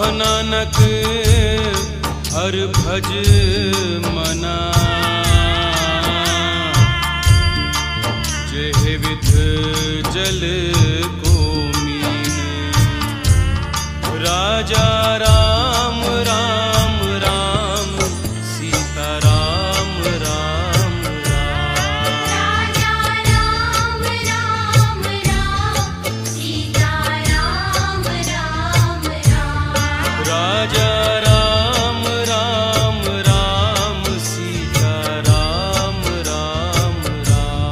कह नानक हर भज मना, जेह विध जल को मीने। राजा राम राम राम, सीता राम राम राम। राजा राम राम राम, सीता राम राम राम। राजा राम राम राम, सीता राम राम राम।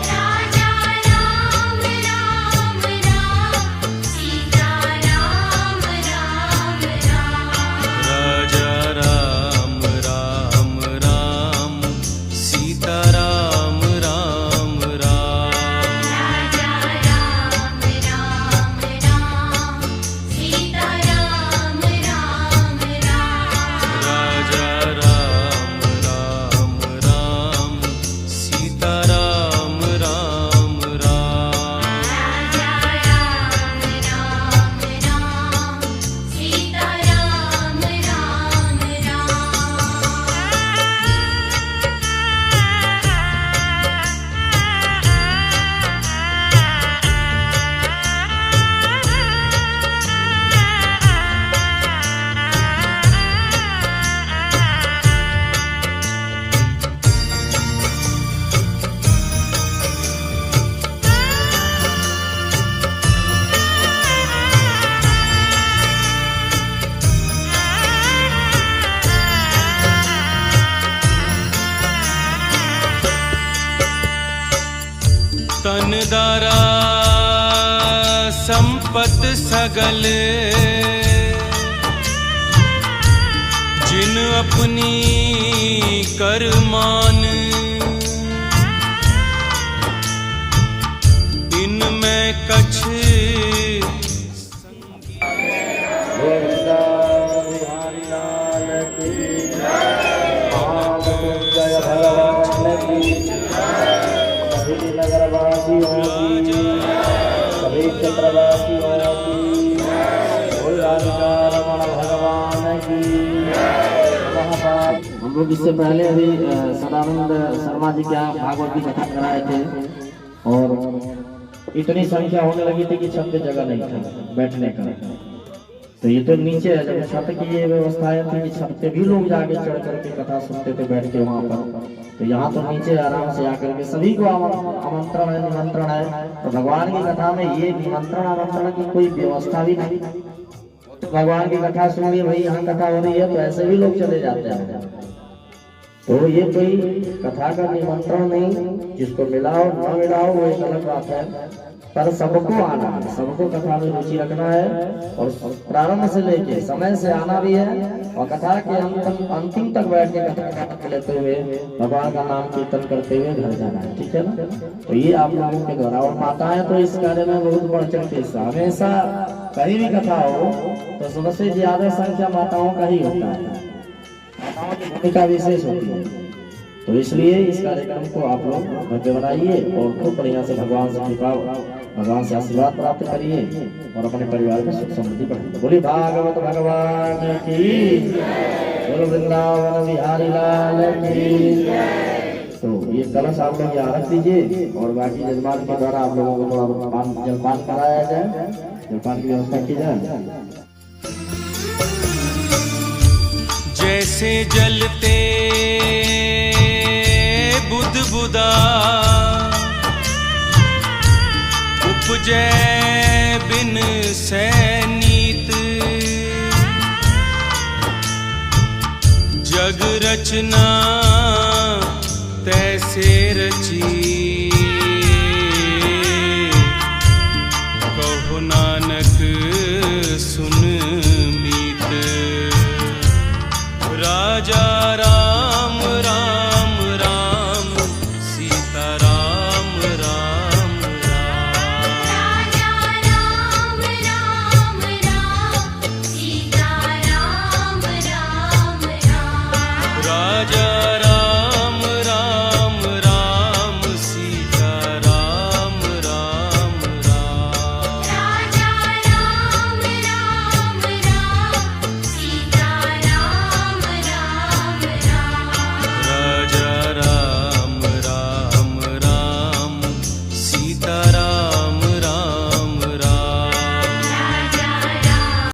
राजा राम राम राम, सीता राम राम राम। राजा राम राम राम, सीता राम राम राम। राजा राम राम राम, सीता राम राम राम। राजा राम राम राम, सीता राम राम राम। राजा राम राम राम, सीता राम राम तन दारा संपत सगल, जिन अपनी कर मान। इनमें कछ सभी क्षेत्रवासियों की भगवान की। हम लोग इससे पहले अभी सदानंद शर्मा जी के यहाँ भागवत की कथा कराए थे और इतनी संख्या होने लगी थी कि छत पे जगह नहीं था बैठने का। तो ये तो नीचे है, जब छत की ये व्यवस्थाएं थी कि छत पे भी लोग जाके चढ़ करके कथा सुनते थे बैठ के वहाँ पर। तो यहाँ तो नीचे आराम से आकर के सभी को आमंत्रण है, निमंत्रण है। तो भगवान की कथा में ये निमंत्रण आमंत्रण की कोई व्यवस्था भी नहीं। तो भगवान की कथा सुन ली, भाई यहाँ कथा हो रही है तो ऐसे भी लोग चले जाते हैं। तो ये कोई कथा का निमंत्रण नहीं, जिसको मिलाओ न मिलाओ वो एक अलग बात है, पर सबको आना है, सबको कथा में रुचि रखना है और प्रारंभ से लेके समय से आना भी है और कथा के अंतिम तक बैठ के कथा लेते हुए भगवान का नाम कीर्तन करते हुए घर जाना है। ठीक है ना? तो ये आप लोगों के द्वारा। और माताएं तो इस कार्य में बहुत बढ़ चढ़ के हमेशा कहीं भी कथा हो तो सबसे ज्यादा संख्या माताओं का ही होता है, माताओं की भूमिका विशेष होती है। तो इसलिए इस कार्यक्रम को आप लोग भव्य बनाइए और खूब बढ़िया से भगवान से कृपा, भगवान से आशीर्वाद प्राप्त करिए और अपने परिवार में सुख समृद्धि बढ़ाइए। बोलिए भागवत भगवान की, बोलो वृंदावन बिहारी लाल की। तो ये कलश आप लोग यहाँ रख दीजिए और बाकी जजमान के द्वारा आप लोगों को थोड़ा जलपान कराया जाए, जलपान की व्यवस्था की जाए। जैसे जलते बुदबुदा, उपजै बिन सैनीत। जग रचना